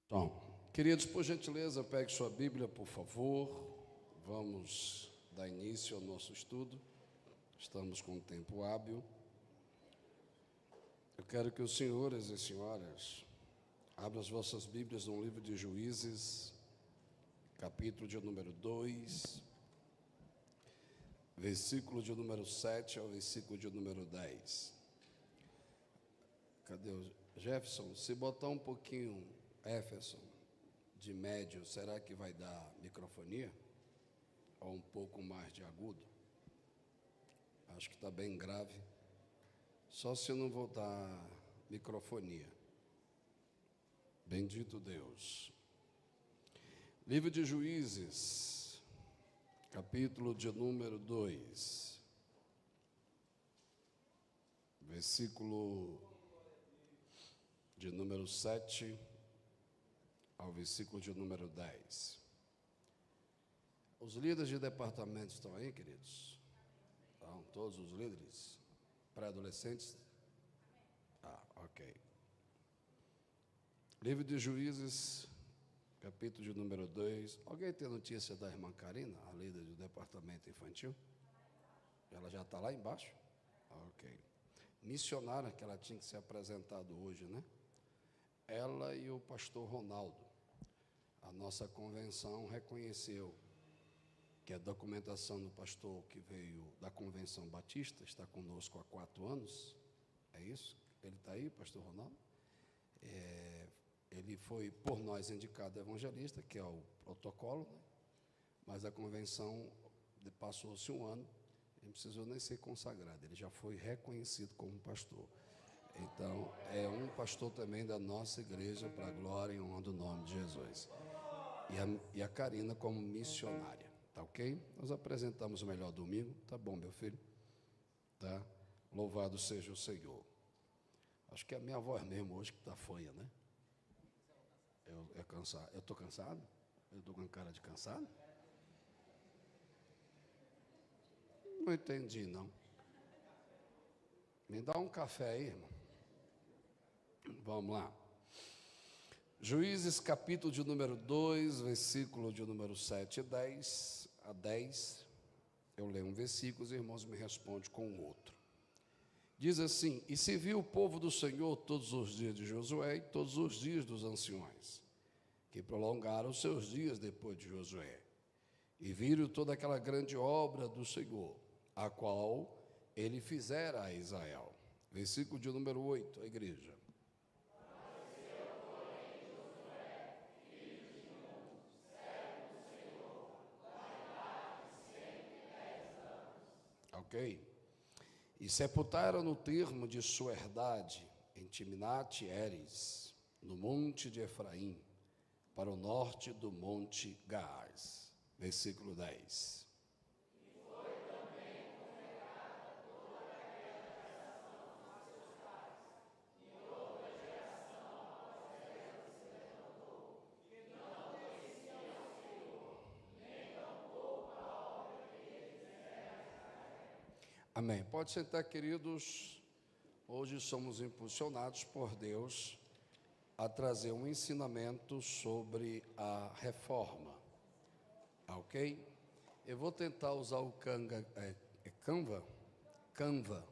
Então, queridos, por gentileza, pegue sua Bíblia, por favor. Vamos dar início ao nosso estudo. Estamos com um tempo hábil. Eu quero que os senhores e senhoras abram as vossas Bíblias no livro de Juízes, capítulo de número 2, versículo de número 7 ao versículo de número 10. Cadê o Jefferson? Se botar um pouquinho, Jefferson, de médio, será que vai dar microfonia? Ou um pouco mais de agudo? Acho que está bem grave. Só se eu não vou dar microfonia. Bendito Deus. Livro de Juízes, capítulo de número 2, versículo de número 7 ao versículo de número 10. Os líderes de departamento estão aí, queridos? Estão todos os líderes? Pré-adolescentes? Ok. Livro de Juízes, capítulo de número 2. Alguém tem notícia da irmã Karina, a líder do departamento infantil? Ela já está lá embaixo? Ok. Missionária que ela tinha que ser apresentado hoje, né? Ela e o pastor Ronaldo. A nossa convenção reconheceu que a documentação do pastor que veio da Convenção Batista está conosco há 4 anos. É isso? Ele está aí, pastor Ronaldo? Ele foi por nós indicado evangelista, que é o protocolo, né? Mas a convenção passou-se 1 ano, ele não precisou nem ser consagrado, ele já foi reconhecido como pastor. Então, é um pastor também da nossa igreja, para a glória e honra do nome de Jesus. E a Karina como missionária, tá ok? Nós apresentamos o melhor domingo, tá bom, meu filho? Tá? Louvado seja o Senhor. Acho que é a minha voz mesmo hoje que está fanha, né? Eu estou cansado? Eu estou com cara de cansado? Não entendi, não. Me dá um café aí, irmão. Vamos lá. Juízes, capítulo de número 2, versículo de número 7 a 10. Eu leio um versículo, os irmãos me respondem com o outro. Diz assim: E se viu o povo do Senhor todos os dias de Josué e todos os dias dos anciões, que prolongaram os seus dias depois de Josué, e viram toda aquela grande obra do Senhor, a qual ele fizera a Israel. Versículo de número 8, a igreja. Ok? E sepultaram no termo de sua herdade, em Timnat-Heres, no monte de Efraim, para o norte do monte Gaás. Versículo 10. Amém. Pode sentar, queridos. Hoje somos impulsionados por Deus a trazer um ensinamento sobre a reforma. Ok? Eu vou tentar usar o Canva,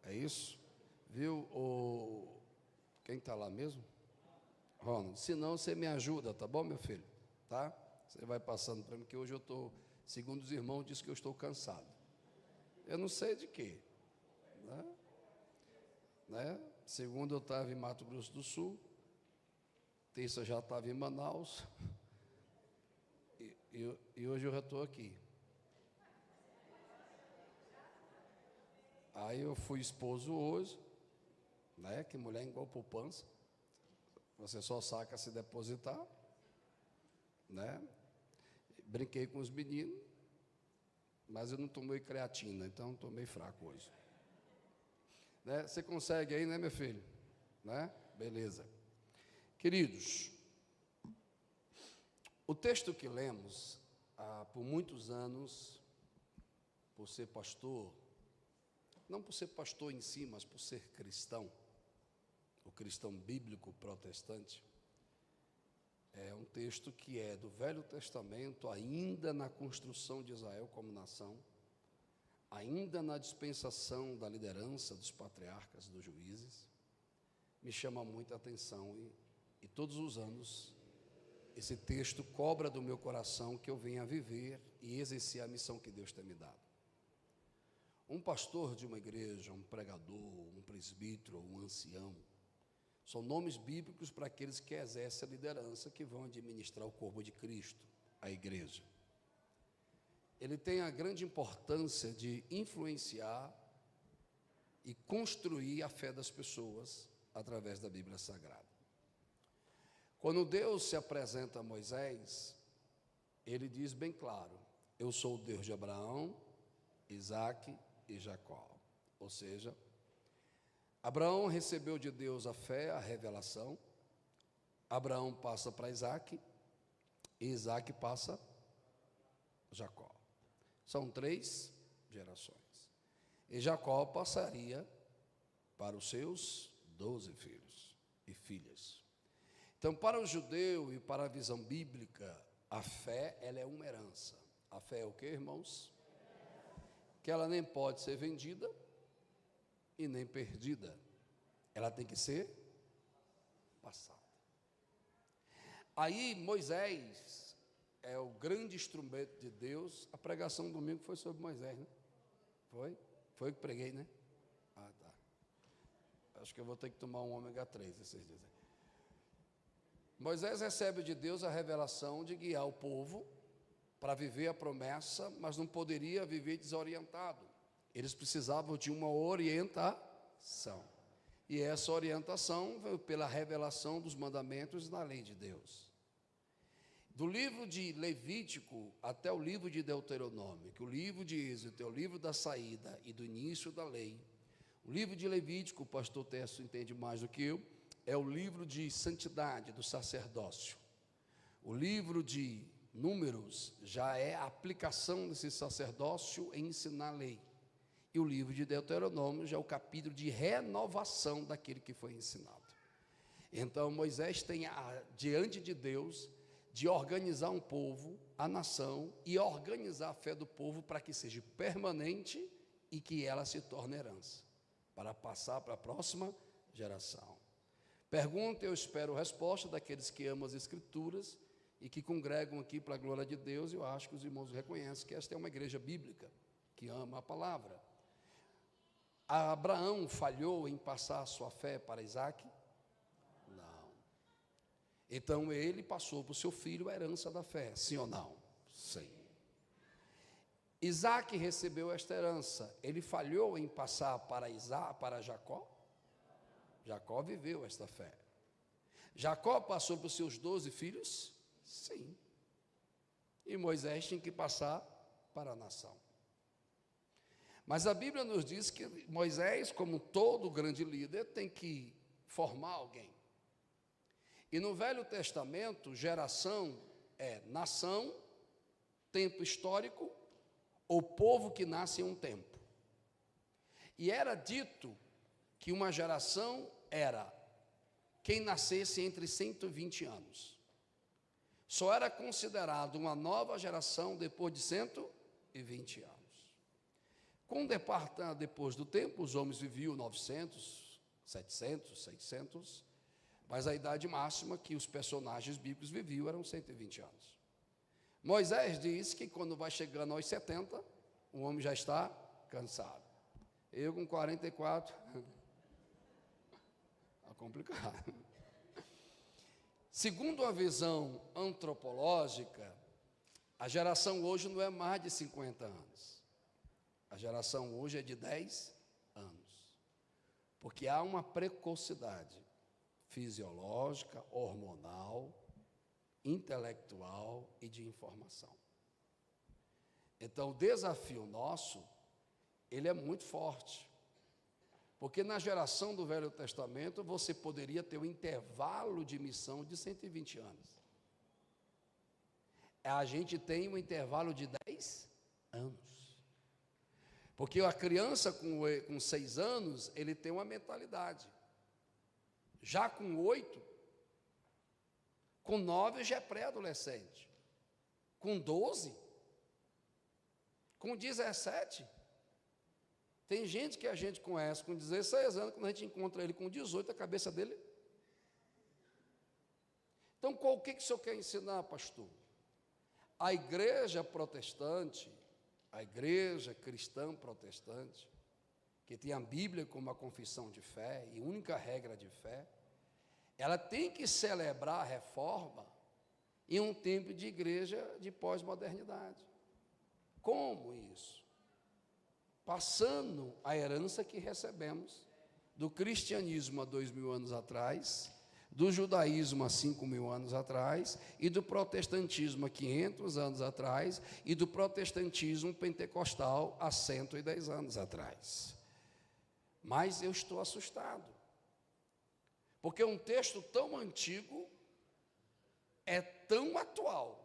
é isso? Viu? Quem está lá mesmo? Ronald. Se não, você me ajuda, tá bom, meu filho? Tá? Você vai passando para mim, que hoje eu estou, segundo os irmãos, diz que eu estou cansado. Eu não sei de quê. Né? Segundo, eu estava em Mato Grosso do Sul. Terça já estava em Manaus. E hoje eu já estou aqui. Aí eu fui esposo hoje, né? Que mulher igual poupança. Você só saca se depositar, né? Brinquei com os meninos, mas eu não tomei creatina, então tomei fraco hoje. Né? Você consegue aí, né, meu filho? Né? Beleza. Queridos, o texto que lemos, por muitos anos, por ser pastor, não por ser pastor em si, mas por ser cristão, o cristão bíblico protestante, é um texto que é do Velho Testamento, ainda na construção de Israel como nação, ainda na dispensação da liderança dos patriarcas, dos juízes. Me chama muita atenção e todos os anos esse texto cobra do meu coração que eu venha viver e exercer a missão que Deus tem me dado. Um pastor de uma igreja, um pregador, um presbítero, um ancião, são nomes bíblicos para aqueles que exercem a liderança, que vão administrar o corpo de Cristo, a igreja. Ele tem a grande importância de influenciar e construir a fé das pessoas através da Bíblia Sagrada. Quando Deus se apresenta a Moisés, ele diz bem claro: eu sou o Deus de Abraão, Isaque e Jacó. Ou seja, Abraão recebeu de Deus a fé, a revelação. Abraão passa para Isaque, e Isaque passa Jacó. São 3 gerações. E Jacó passaria para os seus 12 filhos e filhas. Então, para o judeu e para a visão bíblica, a fé, ela é uma herança. A fé é o quê, irmãos? Que ela nem pode ser vendida e nem perdida. Ela tem que ser passada. Aí Moisés é o grande instrumento de Deus. A pregação do domingo foi sobre Moisés, né? Foi? Foi eu que preguei, né? Ah, tá. Acho que eu vou ter que tomar um ômega 3 esses dias. Moisés recebe de Deus a revelação de guiar o povo para viver a promessa, mas não poderia viver desorientado. Eles precisavam de uma orientação. E essa orientação veio pela revelação dos mandamentos da lei de Deus. Do livro de Levítico até o livro de Deuteronômio, que o livro de Êxodo é o livro da saída e do início da lei. O livro de Levítico, o pastor Tesso entende mais do que eu, é o livro de santidade do sacerdócio. O livro de Números já é a aplicação desse sacerdócio em ensinar a lei. E o livro de Deuteronômio já é o capítulo de renovação daquele que foi ensinado. Então Moisés tem diante de Deus de organizar um povo, a nação, e organizar a fé do povo para que seja permanente e que ela se torne herança, para passar para a próxima geração. Pergunta, eu espero resposta daqueles que amam as Escrituras e que congregam aqui para a glória de Deus. Eu acho que os irmãos reconhecem que esta é uma igreja bíblica, que ama a palavra. Abraão falhou em passar a sua fé para Isaque? Não. Então ele passou para o seu filho a herança da fé, sim ou não? Sim. Isaque recebeu esta herança, ele falhou em passar para Jacó? Jacó viveu esta fé. Jacó passou para os seus 12 filhos? Sim. E Moisés tinha que passar para a nação. Mas a Bíblia nos diz que Moisés, como todo grande líder, tem que formar alguém. E no Velho Testamento, geração é nação, tempo histórico, ou povo que nasce em um tempo. E era dito que uma geração era quem nascesse entre 120 anos. Só era considerado uma nova geração depois de 120 anos. Depois do tempo, os homens viviam 900, 700, 600, mas a idade máxima que os personagens bíblicos viviam eram 120 anos. Moisés diz que quando vai chegando aos 70, o homem já está cansado. Eu com 44, é complicado. Segundo a visão antropológica, a geração hoje não é mais de 50 anos. A geração hoje é de 10 anos. Porque há uma precocidade fisiológica, hormonal, intelectual e de informação. Então, o desafio nosso, ele é muito forte. Porque na geração do Velho Testamento, você poderia ter um intervalo de missão de 120 anos. A gente tem um intervalo de 10 anos. Porque a criança com 6 anos, ele tem uma mentalidade. Já com 8, com 9 já é pré-adolescente, com 12, com 17. Tem gente que a gente conhece com 16 anos, quando a gente encontra ele com 18, a cabeça dele. Então, o que o senhor quer ensinar, pastor? A igreja protestante, a igreja cristã protestante, que tem a Bíblia como a confissão de fé e única regra de fé, ela tem que celebrar a reforma em um tempo de igreja de pós-modernidade. Como isso? Passando a herança que recebemos do cristianismo há 2000 anos atrás, do judaísmo há 5000 anos atrás, e do protestantismo há 500 anos atrás, e do protestantismo pentecostal há 110 anos atrás. Mas eu estou assustado, porque um texto tão antigo é tão atual,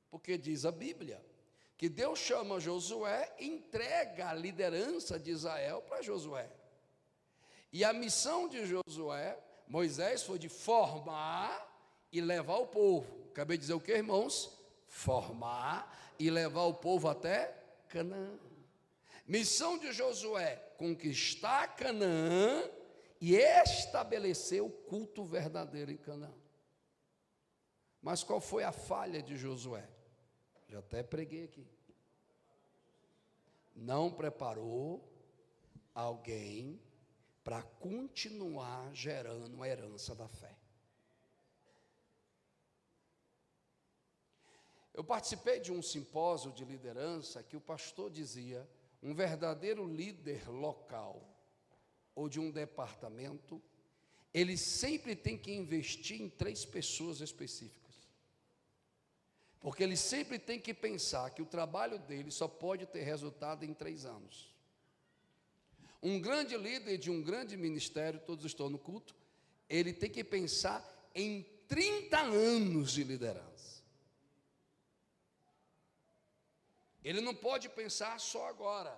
porque diz a Bíblia que Deus chama Josué e entrega a liderança de Israel para Josué. E a missão de Josué, Moisés, foi de formar e levar o povo. Acabei de dizer o que, irmãos? Formar e levar o povo até Canaã. Missão de Josué, conquistar Canaã e estabelecer o culto verdadeiro em Canaã. Mas qual foi a falha de Josué? Já até preguei aqui. Não preparou alguém para continuar gerando a herança da fé. Eu participei de um simpósio de liderança que o pastor dizia: um verdadeiro líder local ou de um departamento, ele sempre tem que investir em 3 pessoas específicas. Porque ele sempre tem que pensar que o trabalho dele só pode ter resultado em 3 anos. Um grande líder de um grande ministério, todos estão no culto, ele tem que pensar em 30 anos de liderança. Ele não pode pensar só agora.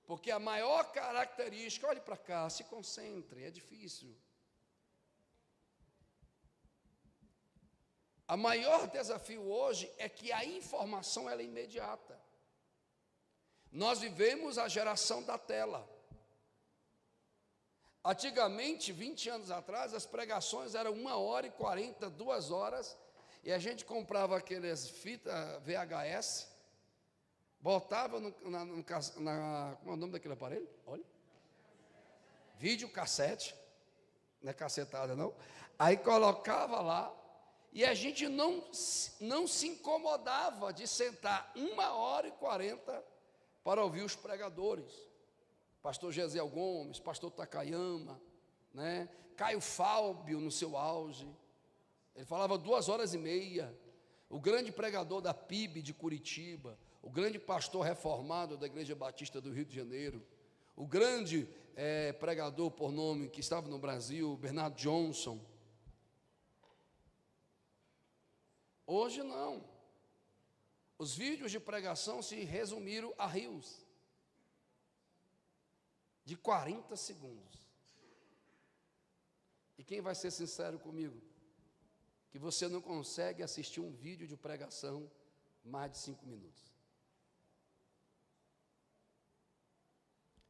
Porque a maior característica, olhe para cá, se concentre, é difícil. O maior desafio hoje é que a informação ela é imediata. Nós vivemos a geração da tela. Antigamente, 20 anos atrás, as pregações eram 1h40, 2 horas, e a gente comprava aqueles fitas VHS, botava como é o nome daquele aparelho? Olha. Videocassete, não é cacetada não. Aí colocava lá, e a gente não se incomodava de sentar 1h40 para ouvir os pregadores. Pastor Gesiel Gomes, pastor Takayama, né? Caio Fábio no seu auge. Ele falava 2h30. O grande pregador da PIB de Curitiba, o grande pastor reformado da Igreja Batista do Rio de Janeiro, o grande pregador por nome que estava no Brasil, Bernardo Johnson. Hoje não. Os vídeos de pregação se resumiram a reels de 40 segundos. E quem vai ser sincero comigo? Que você não consegue assistir um vídeo de pregação mais de 5 minutos.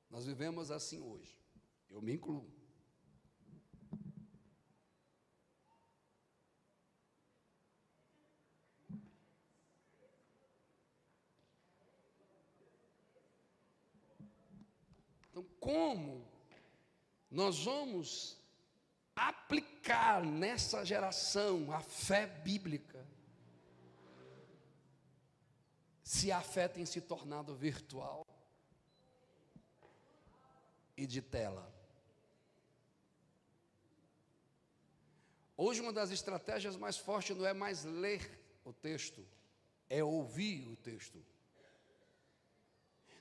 Nós vivemos assim hoje. Eu me incluo. Então, como nós vamos aplicar nessa geração a fé bíblica, se a fé tem se tornado virtual e de tela? Hoje uma das estratégias mais fortes não é mais ler o texto, é ouvir o texto.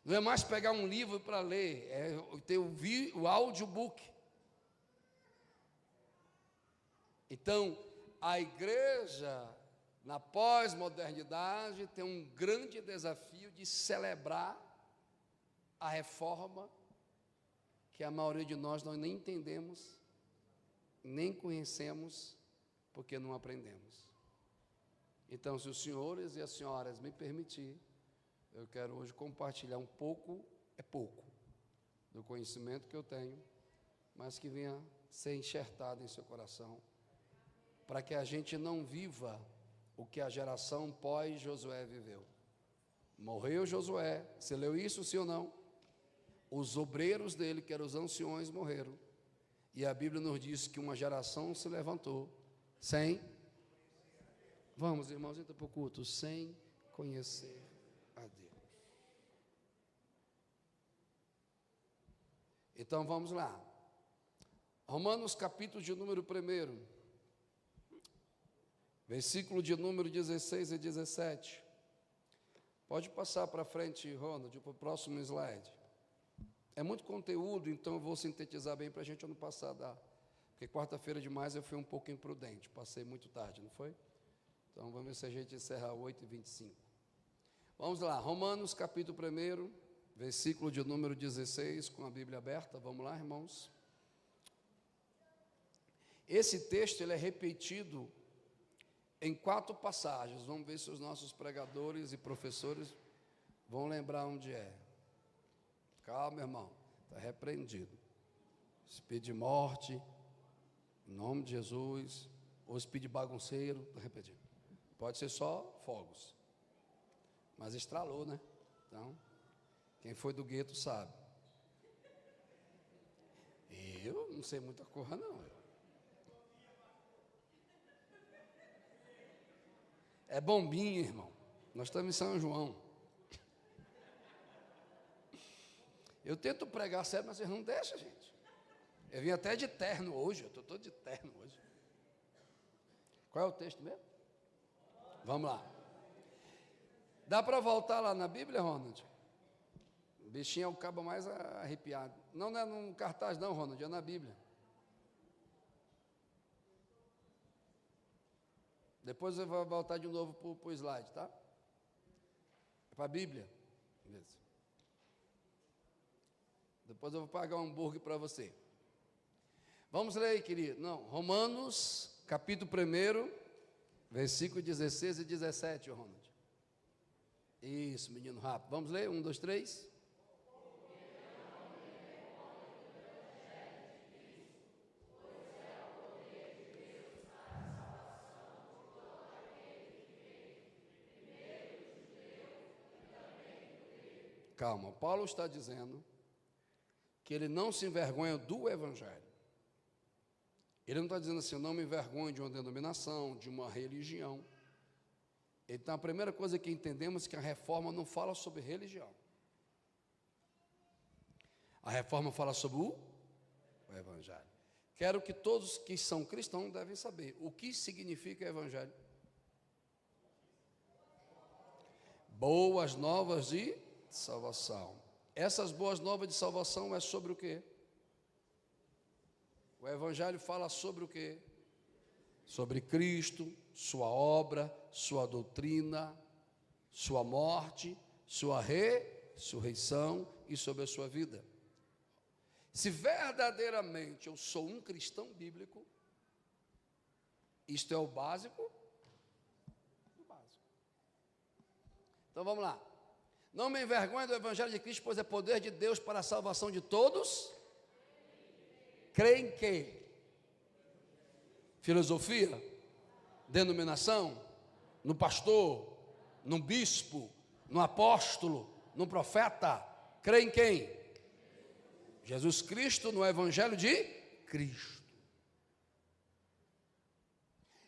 Não é mais pegar um livro para ler, é ter o audiobook. Então, a igreja, na pós-modernidade, tem um grande desafio de celebrar a reforma, que a maioria de nós nem entendemos nem conhecemos porque não aprendemos. Então, se os senhores e as senhoras me permitirem, eu quero hoje compartilhar um pouco, é pouco, do conhecimento que eu tenho, mas que venha ser enxertado em seu coração, para que a gente não viva o que a geração pós-Josué viveu. Morreu Josué, você leu isso, sim ou não? Os obreiros dele, que eram os anciões, morreram. E a Bíblia nos diz que uma geração se levantou sem... Vamos, irmãos, entra para o culto. Sem conhecer a Deus. Então, vamos lá. Romanos, capítulo de número 1, versículo de número 16 e 17. Pode passar para frente, Ronald, para o próximo slide. É muito conteúdo, então eu vou sintetizar bem para a gente não passar da... Porque quarta-feira demais eu fui um pouco imprudente, passei muito tarde, não foi? Então vamos ver se a gente encerra 8h25. Vamos lá, Romanos capítulo 1, versículo de número 16, com a Bíblia aberta. Vamos lá, irmãos. Esse texto ele é repetido em 4 passagens. Vamos ver se os nossos pregadores e professores vão lembrar onde é. Calma, irmão, está repreendido. Espírito de morte, em nome de Jesus, ou espírito de bagunceiro, está repreendido. Pode ser só fogos, mas estralou, né? Então, quem foi do gueto sabe. Eu não sei muita coisa, não. É bombinha, irmão. Nós estamos em São João. Eu tento pregar sério, mas vocês não deixam, gente. Eu vim até de terno hoje, eu estou todo de terno hoje. Qual é o texto mesmo? Vamos lá. Dá para voltar lá na Bíblia, Ronald? O bichinho é o cabo mais arrepiado. Não é num cartaz não, Ronald, é na Bíblia. Depois eu vou voltar de novo para o slide, tá? É para a Bíblia. Beleza. Depois eu vou pagar um hambúrguer para você. Vamos ler aí, querido. Não, Romanos, capítulo 1, versículo 16 e 17, Ronald. Isso, menino rápido. Vamos ler? 1, 2, 3. Calma, Paulo está dizendo que ele não se envergonha do Evangelho. Ele não está dizendo assim, eu não me envergonho de uma denominação, de uma religião. Então, a primeira coisa que entendemos é que a reforma não fala sobre religião. A reforma fala sobre o Evangelho. Quero que todos que são cristãos devem saber o que significa Evangelho. Boas novas de salvação. Essas boas novas de salvação é sobre o quê? O Evangelho fala sobre o quê? Sobre Cristo, sua obra, sua doutrina, sua morte, sua ressurreição e sobre a sua vida. Se verdadeiramente eu sou um cristão bíblico, isto é o básico do básico. Então vamos lá. Não me envergonhe do Evangelho de Cristo, pois é poder de Deus para a salvação de todos. Creem que? Filosofia? Denominação? No pastor? No bispo? No apóstolo? No profeta? Creem quem? Jesus Cristo, no Evangelho de Cristo.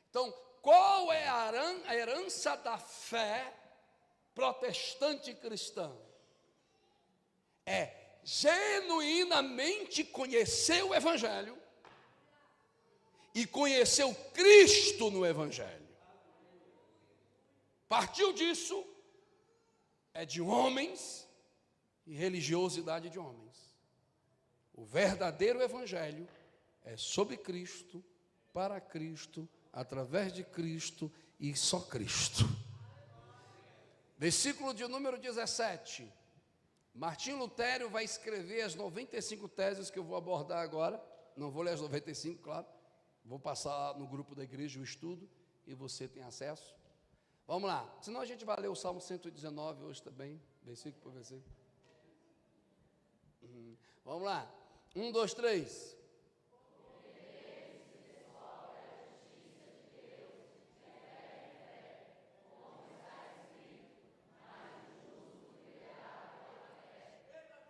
Então, qual é a herança da fé protestante cristã? É genuinamente conhecer o Evangelho e conhecer o Cristo no Evangelho. Partiu disso, é de homens e religiosidade de homens. O verdadeiro Evangelho é sobre Cristo, para Cristo, através de Cristo e só Cristo. Versículo de número 17. Martim Lutero vai escrever as 95 teses que eu vou abordar agora. Não vou ler as 95, claro. Vou passar no grupo da igreja o estudo e você tem acesso. Vamos lá, senão a gente vai ler o Salmo 119 hoje também, versículo por versículo. Vamos lá, 1, 2, 3.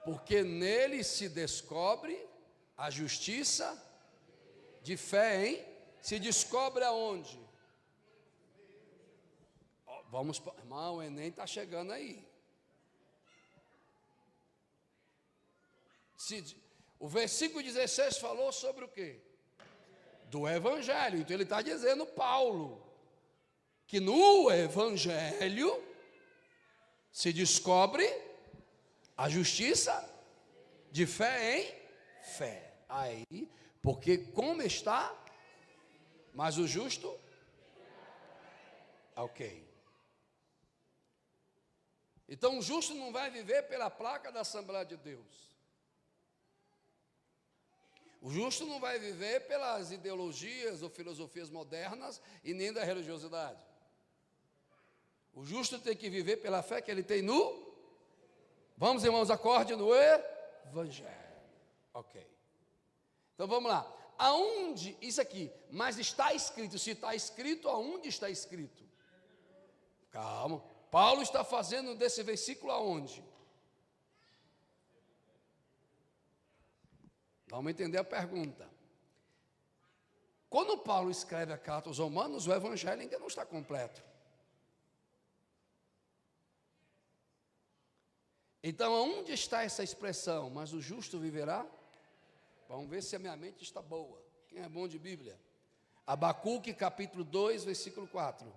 Porque nele se descobre a justiça de fé, hein? Se descobre aonde? Vamos, irmão, o Enem está chegando aí. O versículo 16 falou sobre o quê? Do Evangelho. Então ele está dizendo, Paulo, que no Evangelho se descobre a justiça de fé em fé. Aí, porque como está, mas o justo, ok. Então o justo não vai viver pela placa da Assembleia de Deus. O justo não vai viver pelas ideologias ou filosofias modernas e nem da religiosidade. O justo tem que viver pela fé que ele tem no... Vamos, irmãos, acorde no Evangelho. Ok. Então vamos lá. Aonde, isso aqui, mas está escrito, se está escrito, aonde está escrito? Calma. Paulo está fazendo desse versículo aonde? Vamos entender a pergunta. Quando Paulo escreve a carta aos Romanos, o Evangelho ainda não está completo. Então, aonde está essa expressão? Mas o justo viverá? Vamos ver se a minha mente está boa. Quem é bom de Bíblia? Abacuque, capítulo 2, versículo 4.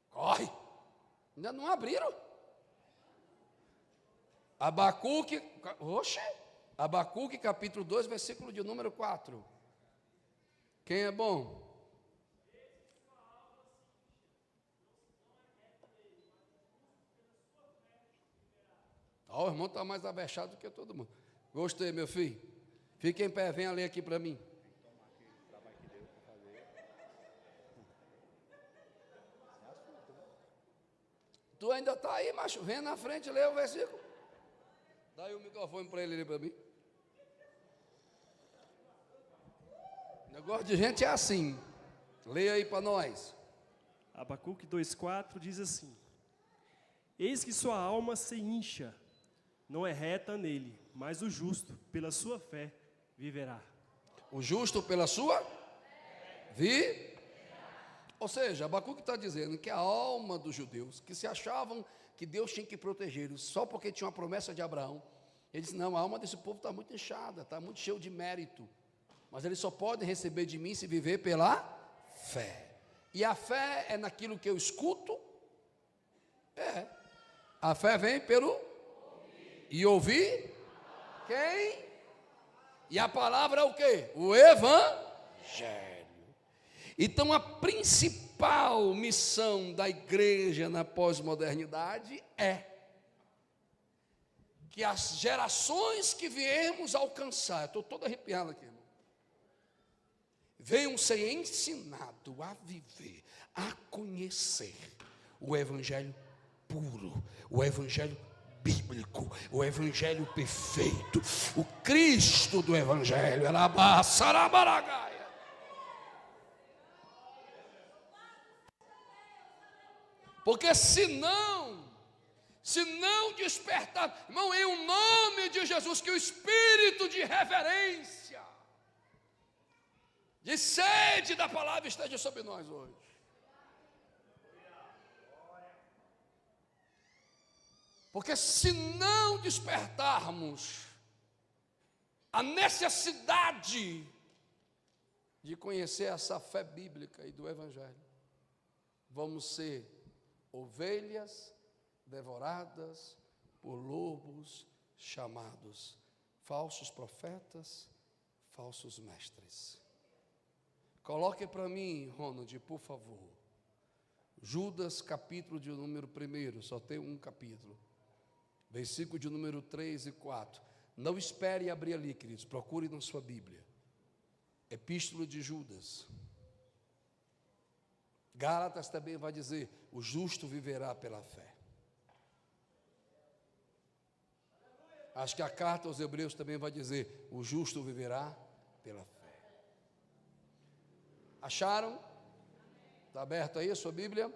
Corre! Ainda não abriram? Abacuque, Abacuque, capítulo 2, versículo de número 4. Quem é bom? O irmão está mais avexado do que todo mundo. Gostei, meu filho. Fique em pé, venha ler aqui para mim. Tu ainda está aí, macho? Vem na frente, lê o versículo. Dá aí o microfone para ele ler para mim. Negócio de gente é assim. Leia aí para nós. Abacuque 2,4 diz assim: Eis que sua alma se incha, não é reta nele, mas o justo, pela sua fé, viverá. O justo pela sua Ou seja, Abacuque está dizendo que a alma dos judeus, que se achavam que Deus tinha que protegê-los só porque tinha uma promessa de Abraão, ele disse, não, a alma desse povo está muito inchada, está muito cheio de mérito, mas eles só podem receber de mim se viver pela fé. E a fé é naquilo que eu escuto? A fé vem pelo... E ouvir? Quem? E a palavra é o quê? O Evangelho. Então a principal missão da igreja na pós-modernidade é que as gerações que viemos alcançar, estou todo arrepiado aqui, irmão, venham ser ensinados a viver, a conhecer o Evangelho puro, o Evangelho bíblico, o Evangelho perfeito, o Cristo do Evangelho, Alabaçarabaragaia. Porque se não despertar, irmão, em o nome de Jesus, que o espírito de reverência, de sede da palavra esteja sobre nós hoje. Porque se não despertarmos a necessidade de conhecer essa fé bíblica e do Evangelho, vamos ser ovelhas devoradas por lobos chamados falsos profetas, falsos mestres. Coloque para mim, Ronald, por favor, Judas, capítulo de número 1, só tem um capítulo, versículo de número 3 e 4. Não espere abrir ali, queridos, procure na sua Bíblia. Epístola de Judas. Gálatas também vai dizer: o justo viverá pela fé. Acho que a carta aos Hebreus também vai dizer: o justo viverá pela fé. Acharam? Está aberto aí a sua Bíblia?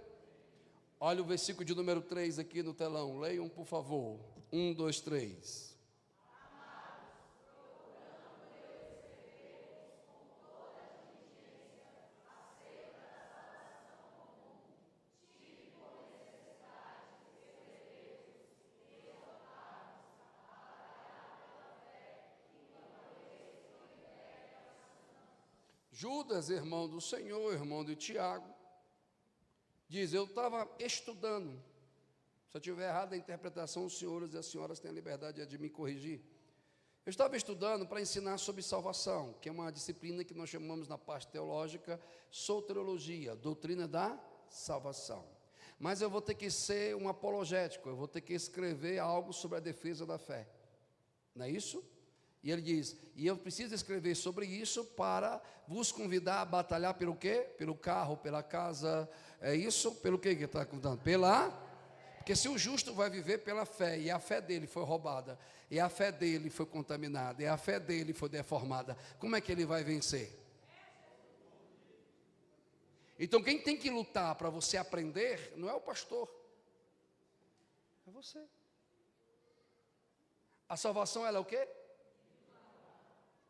Olha o versículo de número 3 aqui no telão. Leiam, por favor. 1, 2, 3. Judas, irmão do Senhor, irmão de Tiago, diz: eu estava estudando. Se eu estiver errado a interpretação, os senhores e as senhoras têm a liberdade de me corrigir. Eu estava estudando para ensinar sobre salvação, que é uma disciplina que nós chamamos na parte teológica soteriologia, doutrina da salvação. Mas eu vou ter que ser um apologético, eu vou ter que escrever algo sobre a defesa da fé. Não é isso? E ele diz: e eu preciso escrever sobre isso para vos convidar a batalhar pelo quê? Pelo carro, pela casa, é isso? Pelo quê que está contando? Porque se o justo vai viver pela fé, e a fé dele foi roubada, e a fé dele foi contaminada, e a fé dele foi deformada, como é que ele vai vencer? Então quem tem que lutar para você aprender, não é o pastor, é você. A salvação, ela é o quê?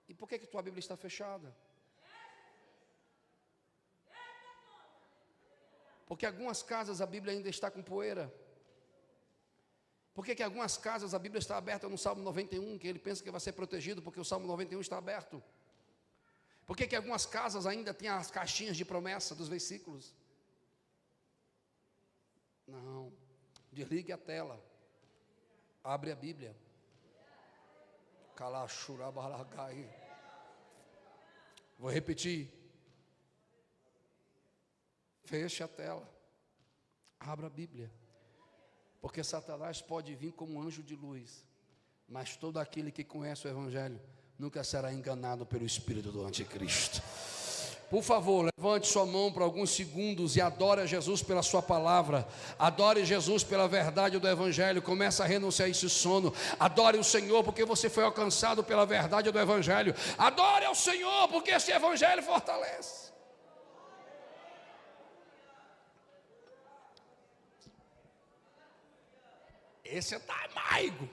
E por que tua Bíblia está fechada? Porque algumas casas a Bíblia ainda está com poeira. Por que algumas casas a Bíblia está aberta no Salmo 91, que ele pensa que vai ser protegido porque o Salmo 91 está aberto? Por que algumas casas ainda têm as caixinhas de promessa dos versículos? Não, desligue a tela, abre a Bíblia. Vou repetir. Feche a tela, abra a Bíblia, porque Satanás pode vir como um anjo de luz, mas todo aquele que conhece o Evangelho nunca será enganado pelo espírito do anticristo. Por favor, levante sua mão por alguns segundos e adore a Jesus pela sua palavra. Adore Jesus pela verdade do Evangelho. Comece a renunciar a esse sono. Adore o Senhor porque você foi alcançado pela verdade do Evangelho. Adore ao Senhor porque esse Evangelho fortalece. Esse é maigo.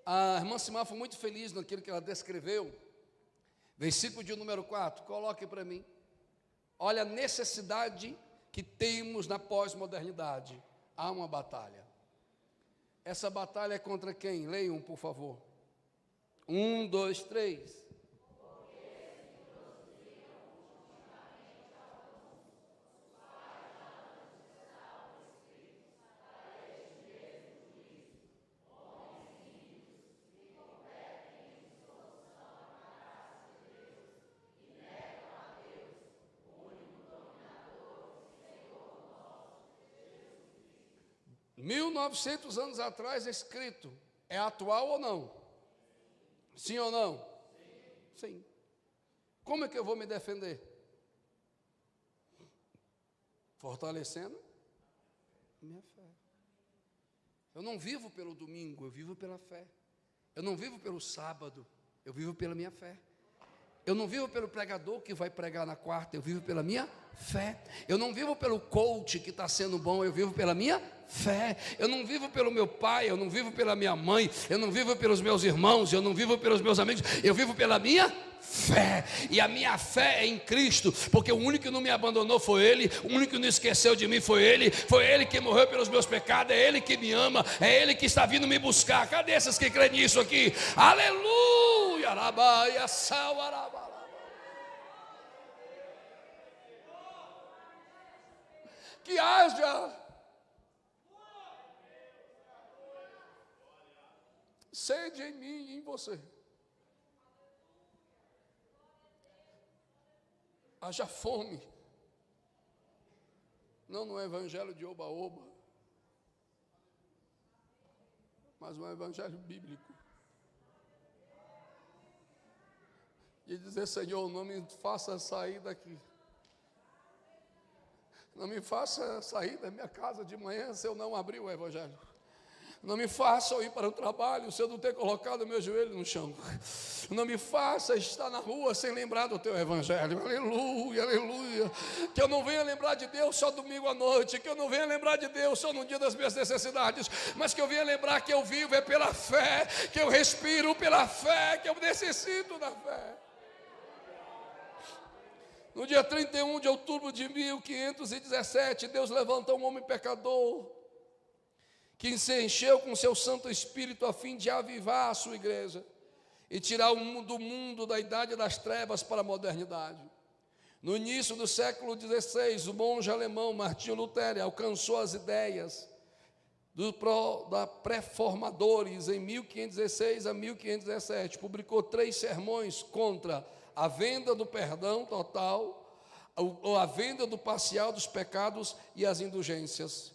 A irmã Simar foi muito feliz naquilo que ela descreveu. Versículo de número 4, coloque para mim. Olha a necessidade que temos na pós-modernidade. Há uma batalha. Essa batalha é contra quem? Leiam, por favor. 1, 2, 3. Mil 1900 anos atrás escrito, é atual ou não? Sim ou não? Sim. Como é que eu vou me defender? Fortalecendo minha fé. Eu não vivo pelo domingo, eu vivo pela fé. Eu não vivo pelo sábado, eu vivo pela minha fé. Eu não vivo pelo pregador que vai pregar na quarta, eu vivo pela minha fé. Eu não vivo pelo coach que está sendo bom, eu vivo pela minha fé. Eu não vivo pelo meu pai, eu não vivo pela minha mãe, eu não vivo pelos meus irmãos, eu não vivo pelos meus amigos, eu vivo pela minha fé. E a minha fé é em Cristo, porque o único que não me abandonou foi Ele, o único que não esqueceu de mim foi Ele que morreu pelos meus pecados, é Ele que me ama, é Ele que está vindo me buscar. Cadê esses que creem nisso aqui? Aleluia! Arabaia, sal, arabala. Que haja sede em mim e em você. Haja fome. Não no evangelho de oba-oba, mas um evangelho bíblico. de dizer: Senhor, não me faça sair daqui. Não me faça sair da minha casa de manhã se eu não abrir o Evangelho. Não me faça eu ir para o trabalho se eu não ter colocado meu joelho no chão. Não me faça estar na rua sem lembrar do teu Evangelho. Aleluia, aleluia. Que eu não venha lembrar de Deus só domingo à noite. Que eu não venha lembrar de Deus só no dia das minhas necessidades. Mas que eu venha lembrar que eu vivo é pela fé. Que eu respiro pela fé. Que eu necessito da fé. No dia 31 de outubro de 1517, Deus levanta um homem pecador, que se encheu com seu Santo Espírito a fim de avivar a sua igreja e tirar do mundo da idade das trevas para a modernidade. No início do século XVI, o monge alemão Martinho Lutero alcançou as ideias da pré-formadores em 1516 a 1517. Publicou 3 sermões contra a venda do perdão total, ou a venda do parcial dos pecados e as indulgências.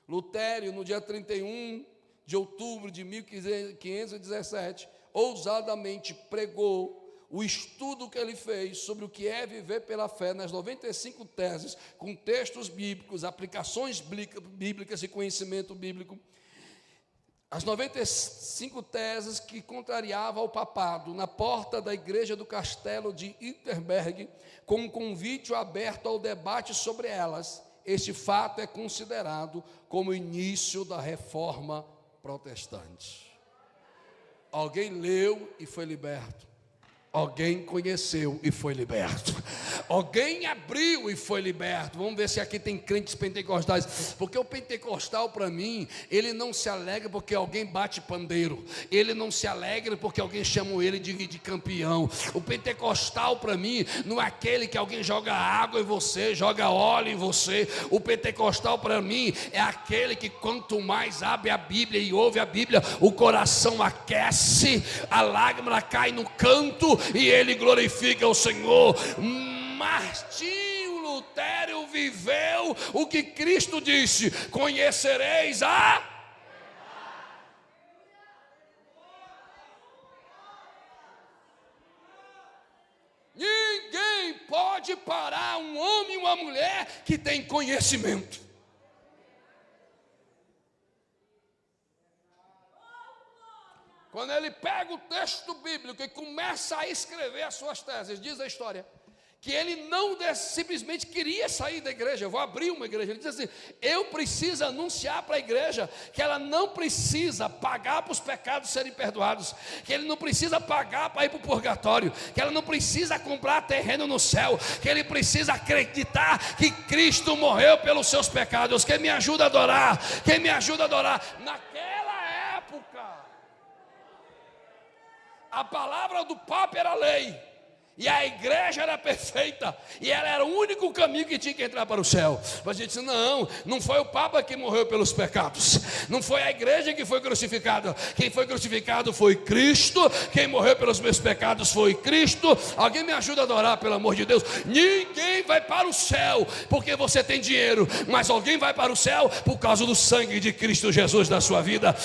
Lutero, no dia 31 de outubro de 1517, ousadamente pregou o estudo que ele fez sobre o que é viver pela fé nas 95 teses, com textos bíblicos, aplicações bíblicas e conhecimento bíblico. As 95 teses que contrariavam o papado na porta da igreja do castelo de Wittenberg, com um convite aberto ao debate sobre elas. Este fato é considerado como o início da reforma protestante. Alguém leu e foi liberto. Alguém conheceu e foi liberto. Alguém abriu e foi liberto. Vamos ver se aqui tem crentes pentecostais. Porque o pentecostal, para mim, ele não se alegra porque alguém bate pandeiro. Ele não se alegra porque alguém chama ele de campeão. O pentecostal, para mim, não é aquele que alguém joga água em você, joga óleo em você. O pentecostal, para mim, é aquele que quanto mais abre a Bíblia e ouve a Bíblia, o coração aquece, a lágrima cai no canto e ele glorifica o Senhor. Martinho Lutero viveu o que Cristo disse: conhecereis a... Ninguém pode parar um homem e uma mulher que tem conhecimento. Quando ele pega o texto bíblico e começa a escrever as suas teses, diz a história que ele não simplesmente queria sair da igreja. Eu vou abrir uma igreja. Ele diz assim: eu preciso anunciar para a igreja que ela não precisa pagar para os pecados serem perdoados, que ele não precisa pagar para ir para o purgatório, que ela não precisa comprar terreno no céu, que ele precisa acreditar que Cristo morreu pelos seus pecados. Quem me ajuda a adorar? Quem me ajuda a adorar? Naquela época, a palavra do Papa era lei, e a igreja era perfeita, e ela era o único caminho que tinha que entrar para o céu. Mas a gente disse: não foi o Papa que morreu pelos pecados, não foi a igreja que foi crucificada. Quem foi crucificado foi Cristo. Quem morreu pelos meus pecados foi Cristo. Alguém me ajuda a adorar, pelo amor de Deus. Ninguém vai para o céu porque você tem dinheiro, mas alguém vai para o céu por causa do sangue de Cristo Jesus na sua vida.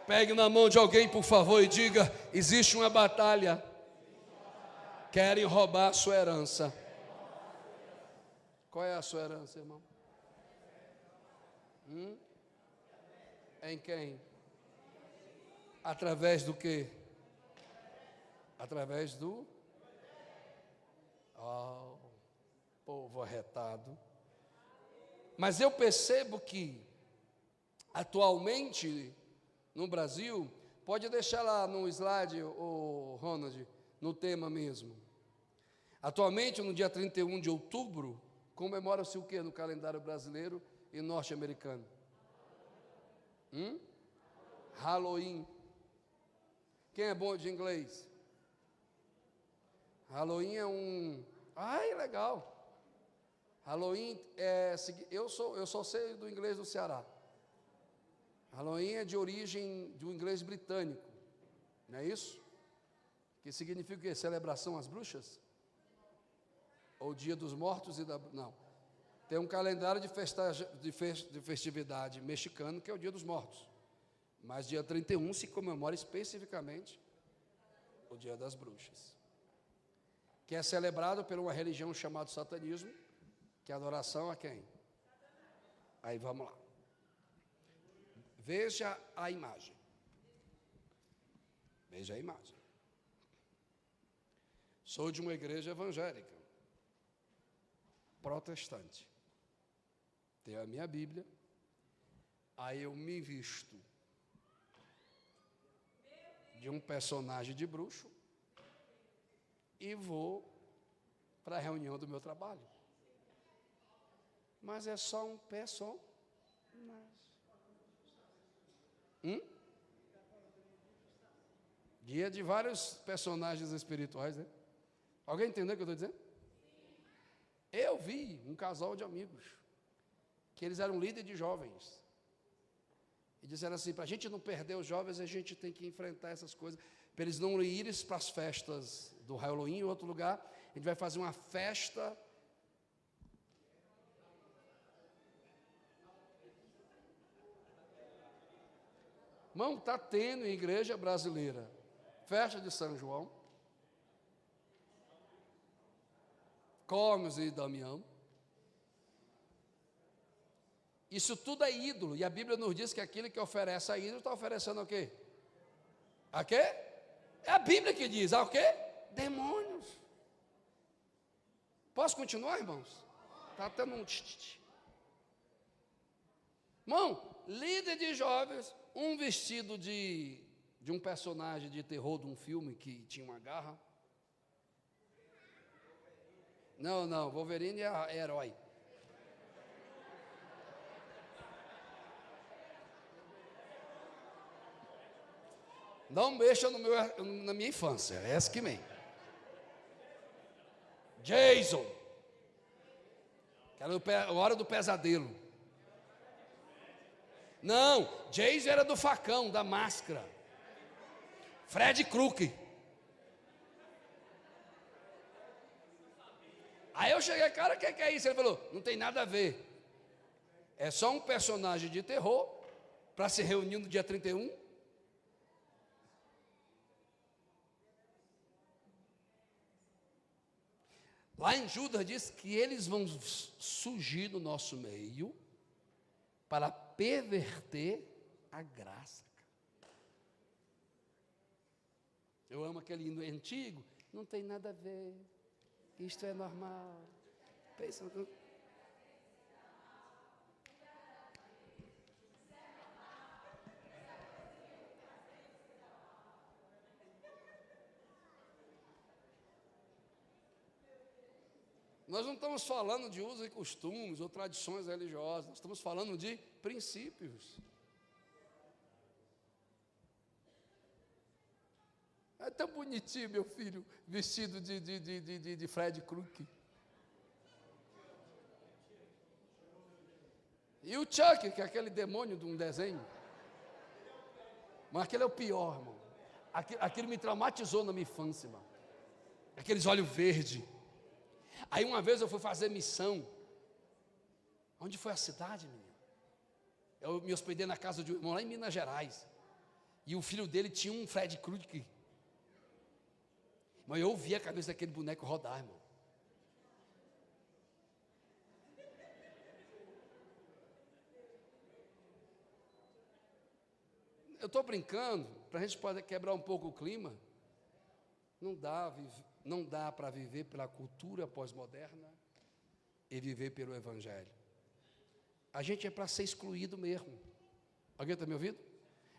Pegue na mão de alguém, por favor, e diga: existe uma batalha. Querem roubar a sua herança. Qual é a sua herança, irmão? Em quem? Através do quê? Através do... povo arretado. Mas eu percebo que atualmente no Brasil, pode deixar lá no slide, o Ronald, no tema mesmo. Atualmente, no dia 31 de outubro, comemora-se o que no calendário brasileiro e norte-americano? Halloween. Quem é bom de inglês? Halloween é um... Ai, legal. Halloween é... Eu só sei do inglês do Ceará. Halloween é de origem do inglês britânico, não é isso? Que significa o quê? Celebração às bruxas? Ou Dia dos Mortos e da... Não. Tem um calendário de festividade mexicano que é o Dia dos Mortos. Mas dia 31 se comemora especificamente o Dia das Bruxas, que é celebrado por uma religião chamada satanismo, que é adoração a quem? Aí vamos lá. Veja a imagem. Veja a imagem. Sou de uma igreja evangélica, protestante. Tenho a minha Bíblia. Aí eu me visto de um personagem de bruxo e vou para a reunião do meu trabalho. Mas é só um personagem. Guia de vários personagens espirituais, né? Alguém entendeu o que eu estou dizendo? Eu vi um casal de amigos, que eles eram líderes de jovens, e disseram assim, para a gente não perder os jovens, a gente tem que enfrentar essas coisas, para eles não irem para as festas do Halloween em outro lugar, a gente vai fazer uma festa. Irmão, está tendo em igreja brasileira, festa de São João, Cosmos e Damião. Isso tudo é ídolo, e a Bíblia nos diz que aquele que oferece a ídolo está oferecendo o quê? A quê? É a Bíblia que diz, o quê? Demônios. Posso continuar, irmãos? Está tendo um irmão, líder de jovens, um vestido de um personagem de terror de um filme que tinha uma garra. Não, Wolverine é herói. Não mexa na minha infância, é essa que vem. Jason, que era a hora do pesadelo. Não, Jason era do facão, da máscara. Fred Krueger. Aí eu cheguei, cara, o que é isso? Ele falou, não tem nada a ver. É só um personagem de terror para se reunir no dia 31. Lá em Judas diz que eles vão surgir no nosso meio para perverter a graça. Eu amo aquele hino antigo, não tem nada a ver, isto é normal. Pensa, nós não estamos falando de usos e costumes ou tradições religiosas, nós estamos falando de princípios. É tão bonitinho, meu filho, vestido de Fred Krueger. E o Chuck, que é aquele demônio de um desenho. Mas aquele é o pior, irmão. Aquilo me traumatizou na minha infância, irmão. Aqueles olhos verdes. Aí uma vez eu fui fazer missão. Onde foi a cidade, menino? Eu me hospedei na casa de um irmão lá em Minas Gerais. E o filho dele tinha um Fred Krueger. Mas eu ouvi a cabeça daquele boneco rodar, irmão. Eu estou brincando, para a gente poder quebrar um pouco o clima. Não dá para viver pela cultura pós-moderna e viver pelo Evangelho. A gente é para ser excluído mesmo. Alguém está me ouvindo?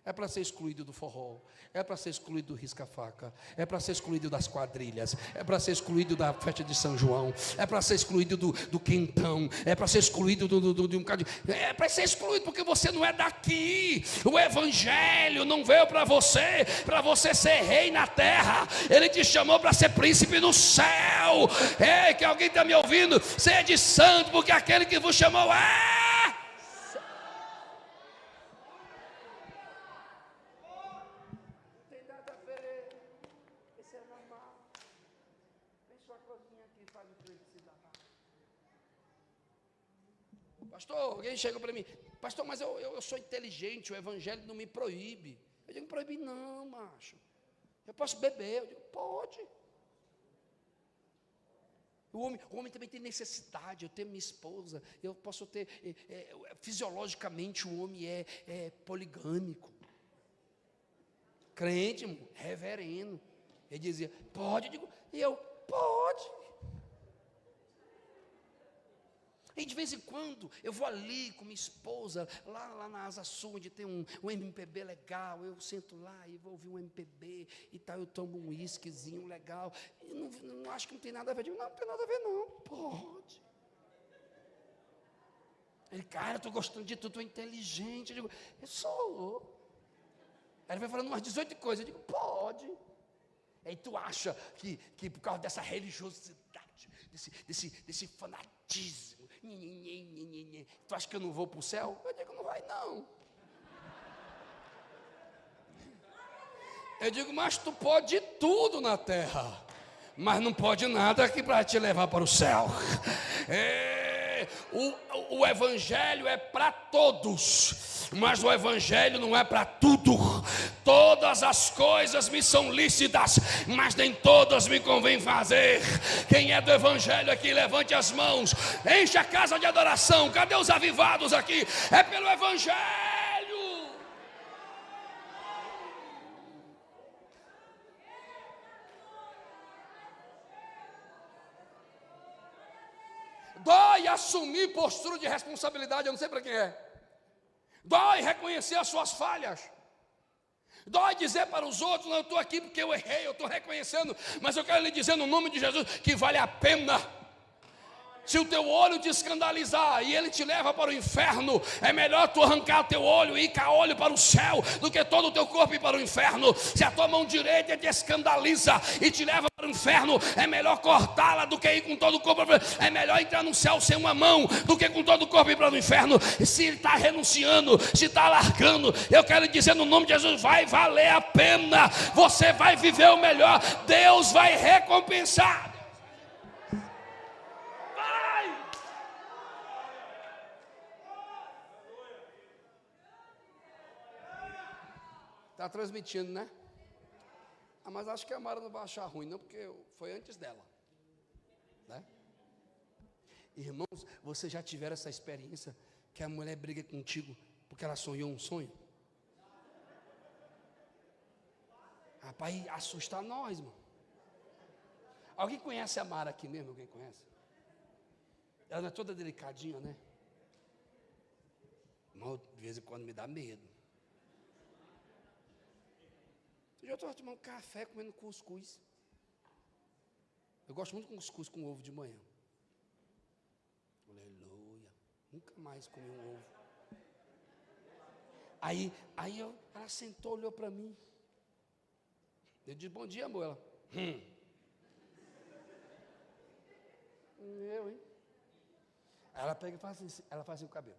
É para ser excluído do forró, é para ser excluído do risca-faca, é para ser excluído das quadrilhas, é para ser excluído da festa de São João, é para ser excluído do quentão, é para ser excluído de um bocado é para ser excluído porque você não é daqui. O Evangelho não veio para você ser rei na terra. Ele te chamou para ser príncipe no céu. É que alguém está me ouvindo? Sede santo, porque aquele que vos chamou é. Pastor, alguém chega para mim, pastor, mas eu sou inteligente, o Evangelho não me proíbe. Eu digo, proíbe não, macho. Eu posso beber? Eu digo, pode. O homem também tem necessidade. Eu tenho minha esposa, eu posso ter, fisiologicamente o homem é poligâmico. Crente, reverendo. Ele dizia, pode? Eu digo, pode. E de vez em quando, eu vou ali com minha esposa, lá na Asa Sul, onde tem um MPB legal, eu sento lá e vou ouvir um MPB e tal, eu tomo um uísquezinho legal, e não acho que não tem nada a ver. Eu digo, não tem nada a ver não, pode. Ele, cara, eu estou gostando de tudo, tu é inteligente. Eu digo, eu sou. Aí ele vai falando umas 18 coisas, eu digo, pode. Aí tu acha que por causa dessa religiosidade, desse fanatismo, tu acha que eu não vou para o céu? Eu digo, não vai não. Eu digo, mas tu pode tudo na terra, mas não pode nada aqui para te levar para o céu. O evangelho é para todos, mas o evangelho não é para tudo. Todas as coisas me são lícitas, mas nem todas me convém fazer. Quem é do evangelho aqui, levante as mãos, enche a casa de adoração. Cadê os avivados aqui? É pelo evangelho. Dói assumir postura de responsabilidade, eu não sei para quem é. Dói reconhecer as suas falhas. Dói dizer para os outros, não, eu estou aqui porque eu errei, eu estou reconhecendo. Mas eu quero lhe dizer no nome de Jesus que vale a pena. Se o teu olho te escandalizar e ele te leva para o inferno, é melhor tu arrancar o teu olho e ir com olho para o céu do que todo o teu corpo ir para o inferno. Se a tua mão direita te escandaliza e te leva para o inferno, é melhor cortá-la do que ir com todo o corpo. É melhor entrar no céu sem uma mão do que com todo o corpo ir para o inferno. Se está renunciando, se está largando, eu quero dizer no nome de Jesus, vai valer a pena. Você vai viver o melhor. Deus vai recompensar. Está transmitindo, né? Mas acho que a Mara não vai achar ruim, não, porque foi antes dela, né? Irmãos, vocês já tiveram essa experiência que a mulher briga contigo porque ela sonhou um sonho? Rapaz, assusta nós, irmão. Alguém conhece a Mara aqui mesmo? Alguém conhece? Ela não é toda delicadinha, né? Irmão, de vez em quando me dá medo. Eu estou tomando café, comendo cuscuz. Eu gosto muito de cuscuz com ovo de manhã. Aleluia. Nunca mais comi um ovo. Aí ela sentou, olhou para mim. Eu disse, bom dia, amor. Ela, Eu, hein? Aí ela pega e faz assim com o cabelo.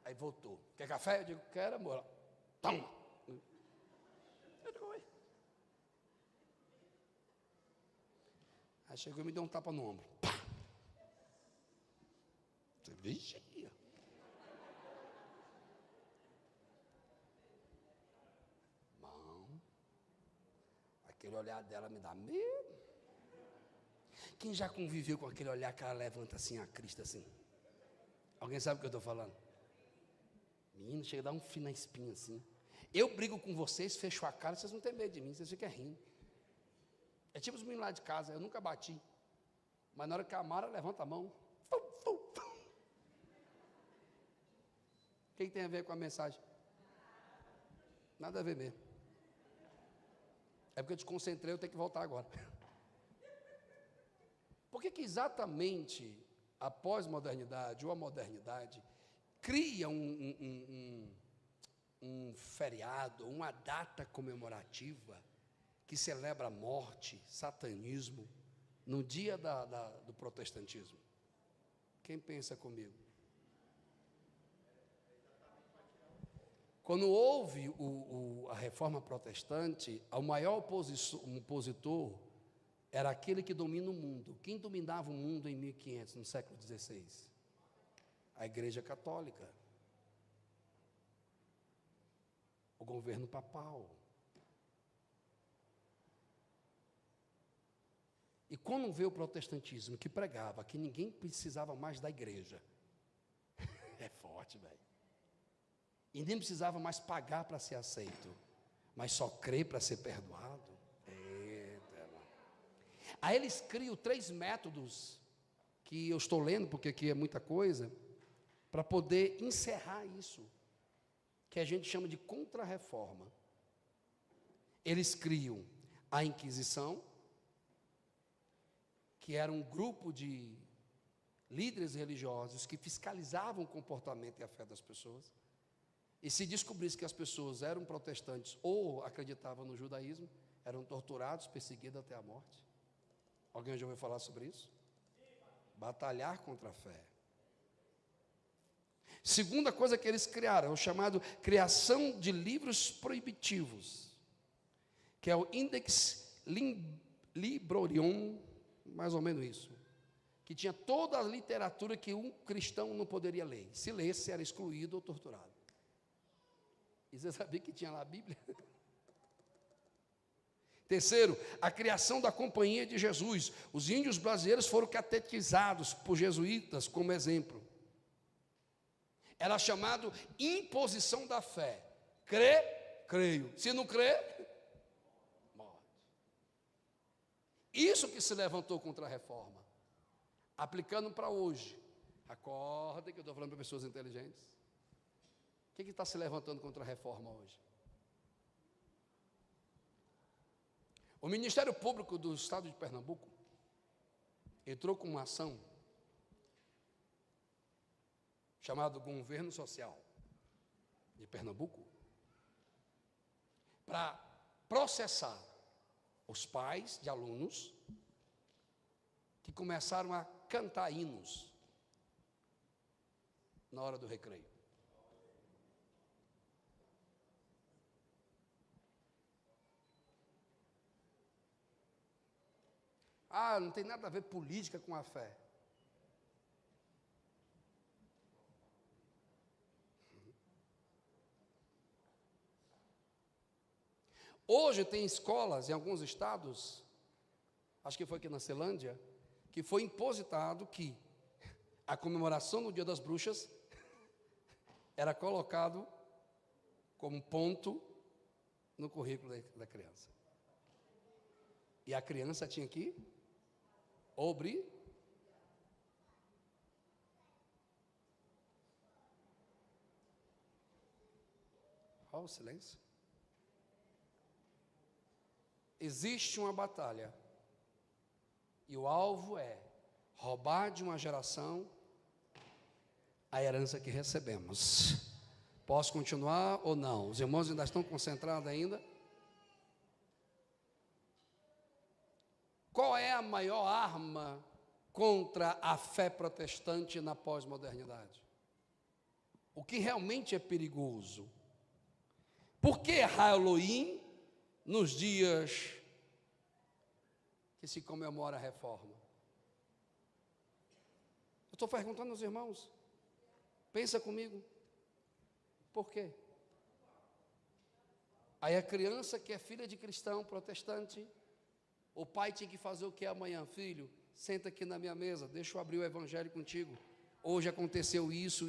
Aí voltou. Quer café? Eu digo, quero, amor. Ela, toma. Eu digo, oi. Aí chegou e me deu um tapa no ombro. Pá! Você vigia. Irmão, aquele olhar dela me dá medo. Quem já conviveu com aquele olhar que ela levanta assim a crista assim? Alguém sabe o que eu estou falando? Menino, chega a dar um fio na espinha assim. Eu brigo com vocês, fecho a cara, vocês não têm medo de mim, vocês ficam rindo. É tipo os meninos lá de casa, eu nunca bati. Mas na hora que a Mara levanta a mão, o que tem a ver com a mensagem? Nada a ver mesmo. É porque eu desconcentrei, eu tenho que voltar agora. Por que exatamente a pós-modernidade ou a modernidade cria um feriado, uma data comemorativa que celebra a morte, satanismo, no dia do protestantismo? Quem pensa comigo? Quando houve a reforma protestante, o maior opositor era aquele que domina o mundo. Quem dominava o mundo em 1500, no século XVI? A Igreja Católica. o governo papal. E quando veio o protestantismo, que pregava que ninguém precisava mais da igreja, é forte, velho. E nem precisava mais pagar para ser aceito, mas só crer para ser perdoado. Eita, mano. Aí eles criam 3 métodos, que eu estou lendo, porque aqui é muita coisa, para poder encerrar isso, que a gente chama de contra-reforma. Eles criam a Inquisição, que era um grupo de líderes religiosos que fiscalizavam o comportamento e a fé das pessoas. E se descobrisse que as pessoas eram protestantes ou acreditavam no judaísmo, eram torturados, perseguidos até a morte. Alguém já ouviu falar sobre isso? Batalhar contra a fé. Segunda coisa que eles criaram, é o chamado criação de livros proibitivos, que é o Index Librorium, mais ou menos isso, que tinha toda a literatura que um cristão não poderia ler. Se lesse, era excluído ou torturado. E você sabia que tinha lá a Bíblia? Terceiro, a criação da Companhia de Jesus. Os índios brasileiros foram catequizados por jesuítas como exemplo. Era chamado imposição da fé. Crê, creio. Se não crê, morre. Isso que se levantou contra a reforma. Aplicando para hoje. Acorda que eu estou falando para pessoas inteligentes. O que está se levantando contra a reforma hoje? O Ministério Público do Estado de Pernambuco entrou com uma ação chamada Governo Social de Pernambuco para processar os pais de alunos que começaram a cantar hinos na hora do recreio. Ah, não tem nada a ver política com a fé. Hoje tem escolas em alguns estados, acho que foi aqui na Ceilândia, que foi impositado que a comemoração do Dia das Bruxas era colocado como ponto no currículo da criança. E a criança tinha que obrir. Olha o silêncio. Existe uma batalha. E o alvo é roubar de uma geração a herança que recebemos. Posso continuar ou não? Os irmãos ainda estão concentrados ainda? Qual é a maior arma contra a fé protestante na pós-modernidade? O que realmente é perigoso? Por que Halloween nos dias que se comemora a reforma? Eu estou perguntando aos irmãos. Pensa comigo. Por quê? Aí a criança que é filha de cristão protestante, o pai tinha que fazer o que amanhã? Filho, senta aqui na minha mesa, deixa eu abrir o evangelho contigo. Hoje aconteceu isso.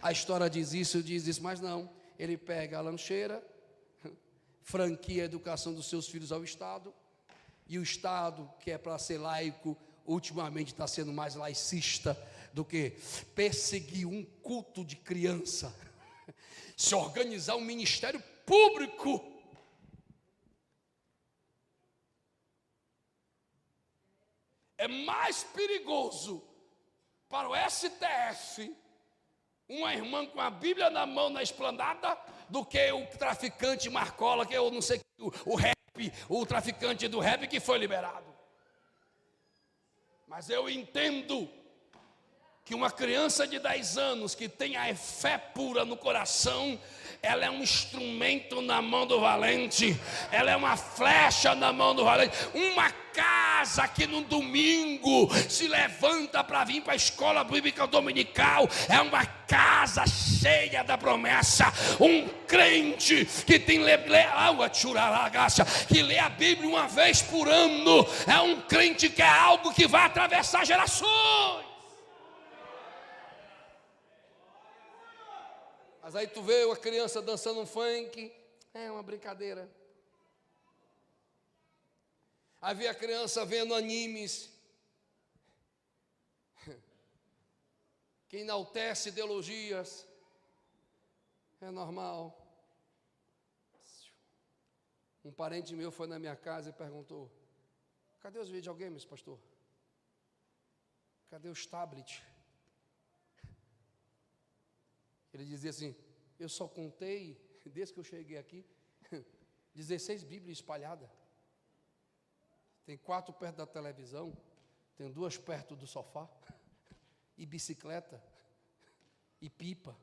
A história diz isso, mas não. Ele pega a lancheira, franquia a educação dos seus filhos ao Estado, e o Estado, que é para ser laico, ultimamente está sendo mais laicista do que perseguir um culto de criança, se organizar um ministério público. É mais perigoso para o STF uma irmã com a Bíblia na mão na esplanada do que o traficante Marcola, que eu não sei, o traficante do rap que foi liberado. Mas eu entendo que uma criança de 10 anos que tem a fé pura no coração, ela é um instrumento na mão do valente, ela é uma flecha na mão do valente. Uma casa que no domingo se levanta para vir para a escola bíblica dominical é uma casa cheia da promessa. Um crente que tem que lê a Bíblia uma vez por ano é um crente que é algo que vai atravessar gerações. Mas aí tu vê uma criança dançando um funk, é uma brincadeira. Aí vê a criança vendo animes que enaltece ideologias, é normal. Um parente meu foi na minha casa e perguntou: cadê os videogames, pastor? Cadê os tablets? Ele dizia assim: eu só contei, desde que eu cheguei aqui, 16 Bíblias espalhadas. Tem 4 perto da televisão, tem 2 perto do sofá, e bicicleta, e pipa.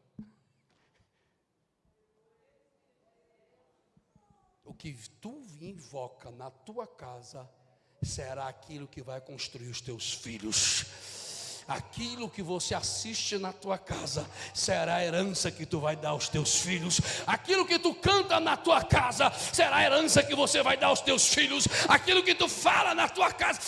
O que tu invoca na tua casa será aquilo que vai construir os teus filhos. Aquilo que você assiste na tua casa será a herança que tu vai dar aos teus filhos. Aquilo que tu canta na tua casa será a herança que você vai dar aos teus filhos. Aquilo que tu fala na tua casa: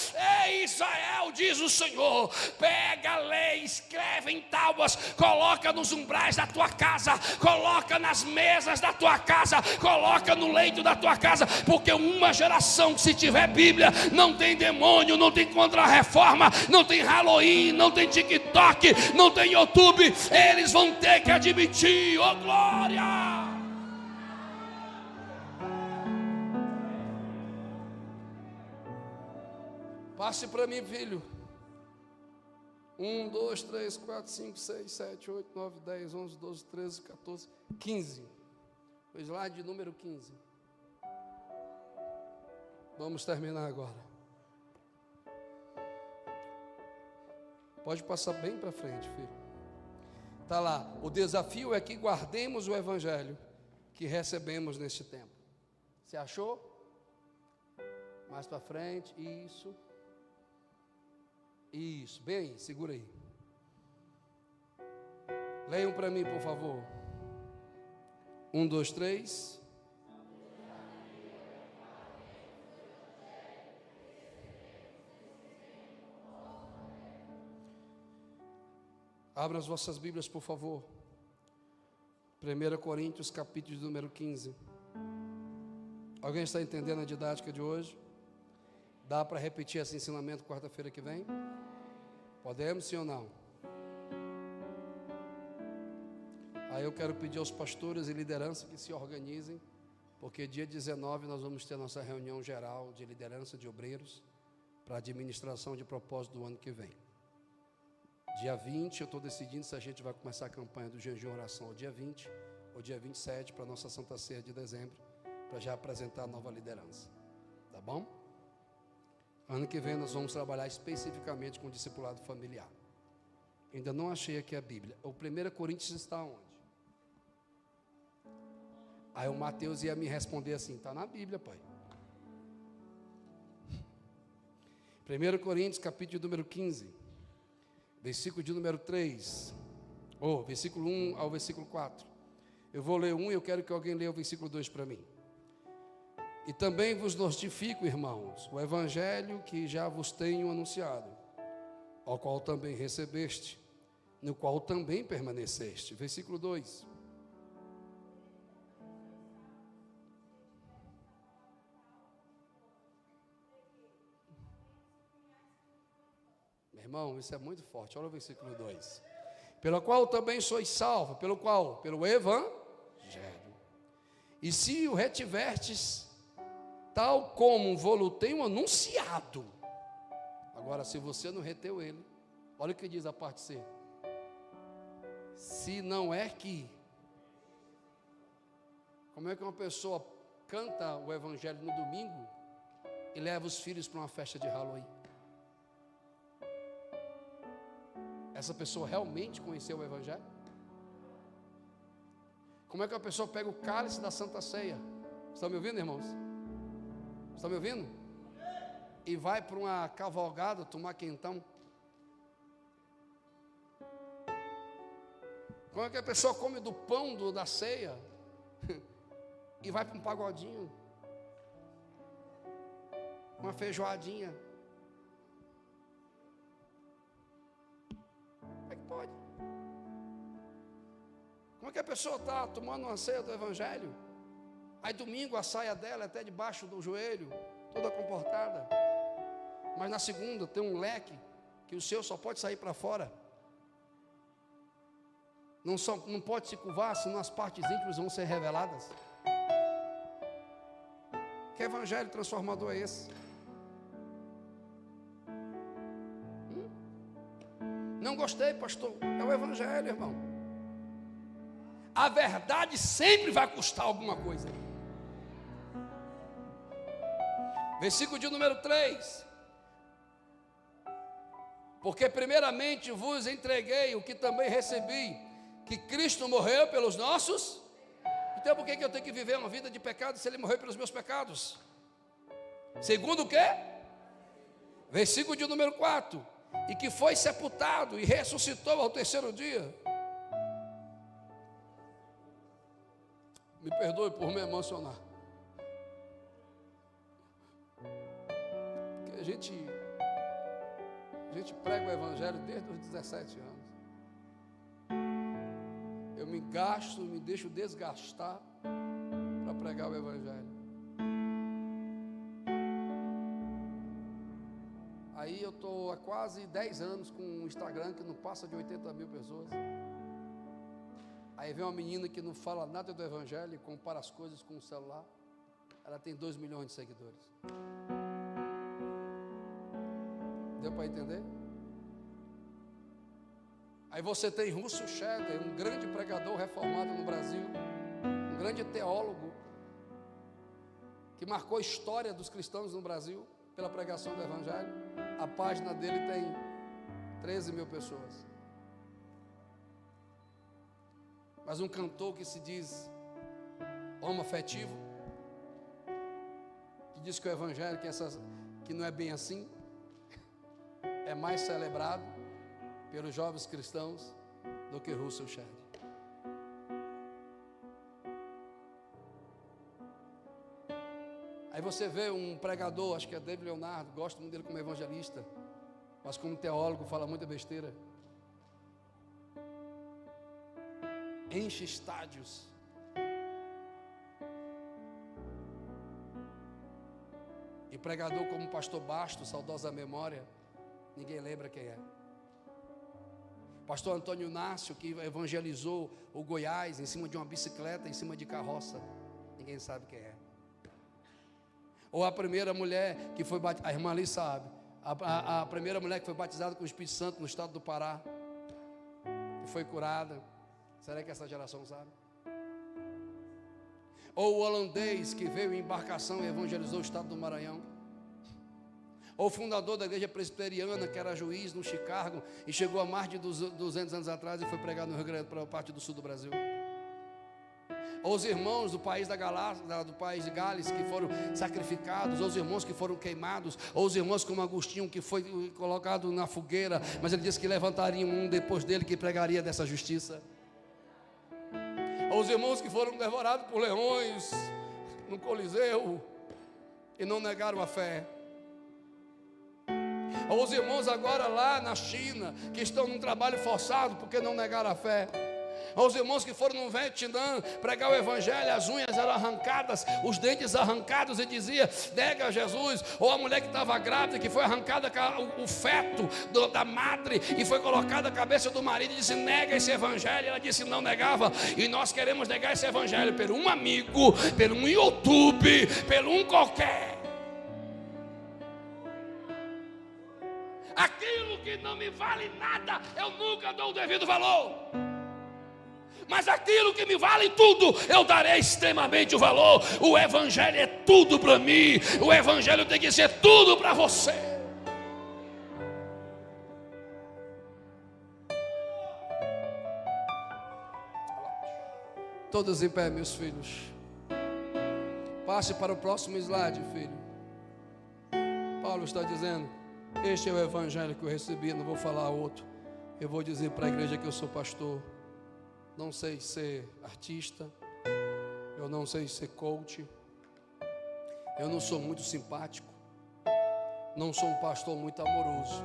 ei, Israel, diz o Senhor, pega, lê, escreve em tábuas, coloca nos umbrais da tua casa, coloca nas mesas da tua casa, coloca no leito da tua casa, porque uma geração que se tiver Bíblia não tem demônio, não tem contra-reforma, não tem Halloween, não tem TikTok, não tem YouTube. Eles vão ter que admitir, oh glória! Passe para mim, filho. 1, 2, 3, 4, 5, 6, 7, 8, 9, 10, 11, 12, 13, 14, 15. O slide número 15. Vamos terminar agora. Pode passar bem para frente, filho. Está lá: o desafio é que guardemos o evangelho que recebemos neste tempo. Você achou? Mais para frente, isso. Isso, bem aí, segura aí. Leiam para mim, por favor. 1, 2, 3. Abra as vossas Bíblias, por favor. 1 Coríntios, capítulo número 15. Alguém está entendendo a didática de hoje? Dá para repetir esse ensinamento quarta-feira que vem? Podemos, sim ou não? Aí eu quero pedir aos pastores e liderança que se organizem, porque dia 19 nós vamos ter nossa reunião geral de liderança de obreiros para administração de propósito do ano que vem. Dia 20, eu estou decidindo se a gente vai começar a campanha do jejum e oração ao dia 20 ou dia 27 para a nossa Santa Ceia de dezembro, para já apresentar a nova liderança. Tá bom? Ano que vem nós vamos trabalhar especificamente com o discipulado familiar. Ainda não achei aqui a Bíblia. O 1 Coríntios está onde? Aí o Mateus ia me responder assim: está na Bíblia, pai. 1 Coríntios, capítulo número 15. Versículo de número 3, versículo 1 ao versículo 4. Eu vou ler 1 e eu quero que alguém leia o versículo 2 para mim. E também vos notifico, irmãos, o evangelho que já vos tenho anunciado, ao qual também recebeste, no qual também permaneceste. Versículo 2. Irmão, isso é muito forte. Olha o versículo 2. Pelo qual também sois salvos. Pelo qual? Pelo evangelho. E se o retivertes, tal como vou-lo tenho anunciado. Agora, se você não reteu ele, olha o que diz a parte C. Se não é que... Como é que uma pessoa canta o evangelho no domingo e leva os filhos para uma festa de Halloween? Essa pessoa realmente conheceu o evangelho? Como é que a pessoa pega o cálice da Santa Ceia? Estão me ouvindo, irmãos? Estão me ouvindo? E vai para uma cavalgada tomar quentão? Como é que a pessoa come do pão da ceia e vai para um pagodinho, uma feijoadinha? Como é que pode? Como é que a pessoa está tomando uma ceia do Evangelho? Aí domingo a saia dela é até debaixo do joelho, toda comportada. Mas na segunda tem um leque que o seu só pode sair para fora. Não pode se curvar, senão as partes íntimas vão ser reveladas. Que evangelho transformador é esse? Não gostei, pastor. É o evangelho, irmão. A verdade sempre vai custar alguma coisa. Versículo de número 3. Porque primeiramente vos entreguei o que também recebi, que Cristo morreu pelos nossos. Então por que eu tenho que viver uma vida de pecado se Ele morreu pelos meus pecados? Segundo o quê? Versículo de número 4. E que foi sepultado e ressuscitou ao terceiro dia. Me perdoe por me emocionar. Porque a gente prega o evangelho desde os 17 anos. Eu me gasto, me deixo desgastar para pregar o evangelho. Aí eu estou há quase 10 anos com um Instagram que não passa de 80 mil pessoas. Aí vem uma menina que não fala nada do evangelho e compara as coisas com o celular. Ela tem 2 milhões de seguidores. Deu para entender? Aí você tem Russell Shedd, um grande pregador reformado no Brasil, um grande teólogo, que marcou a história dos cristãos no Brasil pela pregação do evangelho. A página dele tem 13 mil pessoas. Mas um cantor que se diz homoafetivo, que diz que o evangelho que não é bem assim, é mais celebrado pelos jovens cristãos do que Russell Shedd. Aí você vê um pregador, acho que é David Leonardo, gosto muito dele como evangelista, mas como teólogo fala muita besteira. Enche estádios. E pregador como o pastor Basto, saudosa memória, ninguém lembra quem é. Pastor Antônio Nácio, que evangelizou o Goiás em cima de uma bicicleta, em cima de carroça, ninguém sabe quem é. Ou a primeira mulher que foi batizada, a irmã ali sabe, a primeira mulher que foi batizada com o Espírito Santo no estado do Pará, que foi curada. Será que essa geração sabe? Ou o holandês que veio em embarcação e evangelizou o estado do Maranhão. Ou o fundador da igreja presbiteriana, que era juiz no Chicago e chegou a mais de 200 anos atrás e foi pregar no Rio Grande, para a parte do sul do Brasil. Ou os irmãos do país do país de Gales que foram sacrificados, ou os irmãos que foram queimados, ou os irmãos como Agostinho que foi colocado na fogueira, mas ele disse que levantariam um depois dele que pregaria dessa justiça. Ou os irmãos que foram devorados por leões no Coliseu e não negaram a fé. Ou os irmãos agora lá na China que estão num trabalho forçado porque não negaram a fé. Ou os irmãos que foram no Vietnã pregar o evangelho, as unhas eram arrancadas, os dentes arrancados e dizia, nega Jesus. Ou a mulher que estava grávida, que foi arrancada o feto da madre e foi colocada a cabeça do marido e disse, nega esse evangelho. Ela disse, não negava. E nós queremos negar esse evangelho pelo um amigo, pelo um YouTube, pelo um qualquer. Aquilo que não me vale nada, eu nunca dou o devido valor. Mas aquilo que me vale tudo, eu darei extremamente o valor. O evangelho é tudo para mim. O evangelho tem que ser tudo para você. Todos em pé, meus filhos. Passe para o próximo slide, filho. Paulo está dizendo: este é o evangelho que eu recebi, não vou falar outro. Eu vou dizer para a igreja que eu sou pastor. Não sei ser artista, eu não sei ser coach, eu não sou muito simpático, não sou um pastor muito amoroso,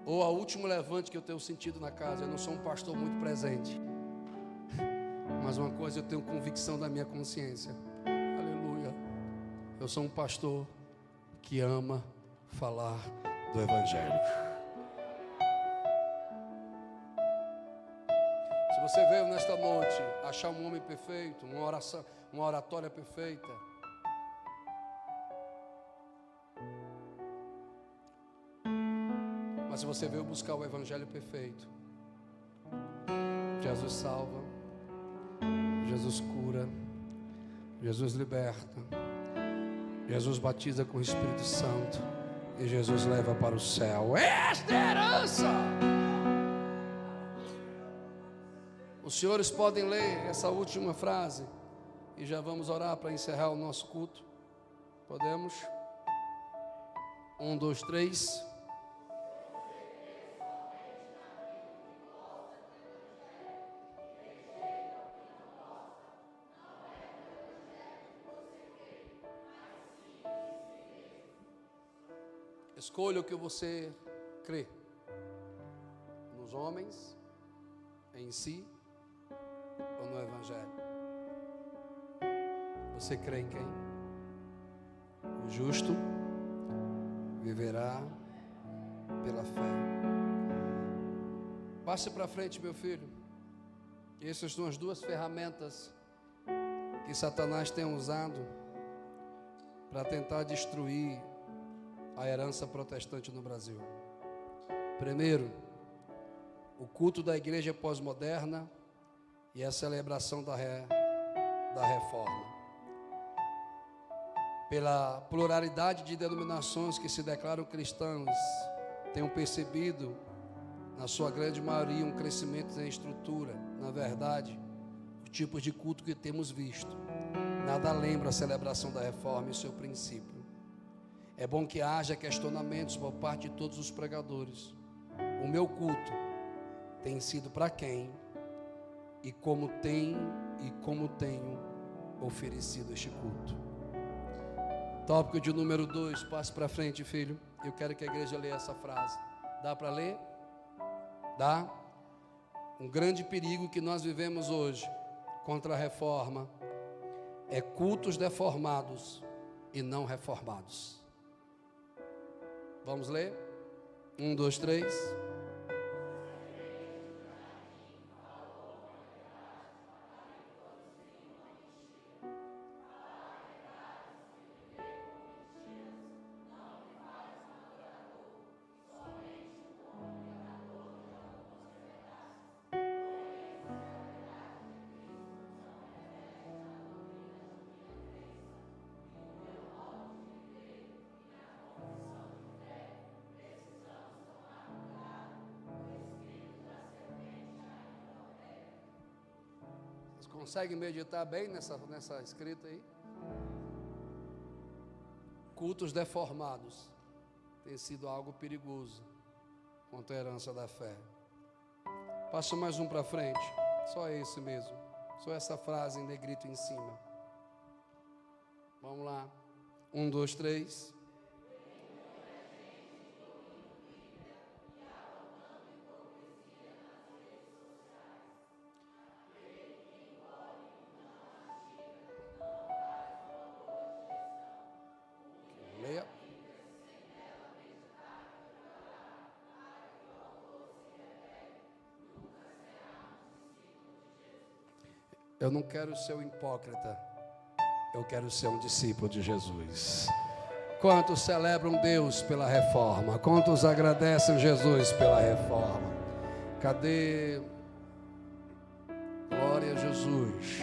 ou a último levante que eu tenho sentido na casa, eu não sou um pastor muito presente. Mas uma coisa eu tenho convicção da minha consciência, aleluia, eu sou um pastor que ama falar do evangelho. Se você veio nesta noite achar um homem perfeito, uma oração, uma oratória perfeita, mas se você veio buscar o evangelho perfeito, Jesus salva, Jesus cura, Jesus liberta, Jesus batiza com o Espírito Santo e Jesus leva para o céu. Esta é a herança. Os senhores podem ler essa última frase e já vamos orar para encerrar o nosso culto. Podemos? 1, 2, 3. Escolha o que você crê, nos homens, em si, ou no evangelho. Você crê em quem? O justo viverá pela fé. Passe para frente, meu filho. Essas são as duas ferramentas que Satanás tem usado para tentar destruir a herança protestante no Brasil. Primeiro, o culto da igreja pós-moderna e a celebração da reforma. Pela pluralidade de denominações que se declaram cristãs, tenho percebido, na sua grande maioria, um crescimento em estrutura. Na verdade, os tipos de culto que temos visto, nada lembra a celebração da reforma e seu princípio. É bom que haja questionamentos por parte de todos os pregadores. O meu culto tem sido para quem e como tenho oferecido este culto. Tópico de número 2, passe para frente, filho. Eu quero que a igreja leia essa frase. Dá para ler? Dá? Um grande perigo que nós vivemos hoje contra a reforma é cultos deformados e não reformados. Vamos ler? 1, 2, 3. Consegue meditar bem nessa escrita aí? Cultos deformados tem sido algo perigoso contra a herança da fé. Passa mais um para frente. Só esse mesmo. Só essa frase em negrito em cima. Vamos lá. 1, 2, 3. Eu não quero ser um hipócrita, eu quero ser um discípulo de Jesus. Quantos celebram Deus pela reforma? Quantos agradecem Jesus pela reforma? Cadê? Glória a Jesus.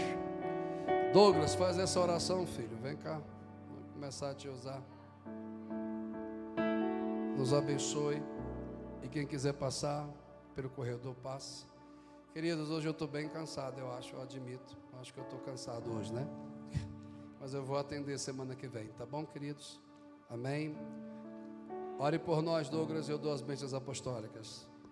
Douglas, faz essa oração, filho. Vem cá, vou começar a te usar. Nos abençoe. E quem quiser passar pelo corredor, passe. Queridos, hoje eu estou bem cansado, eu acho, eu admito. Acho que eu estou cansado hoje, né? Mas eu vou atender semana que vem, tá bom, queridos? Amém? Ore por nós, Douglas, eu dou as bênçãos apostólicas.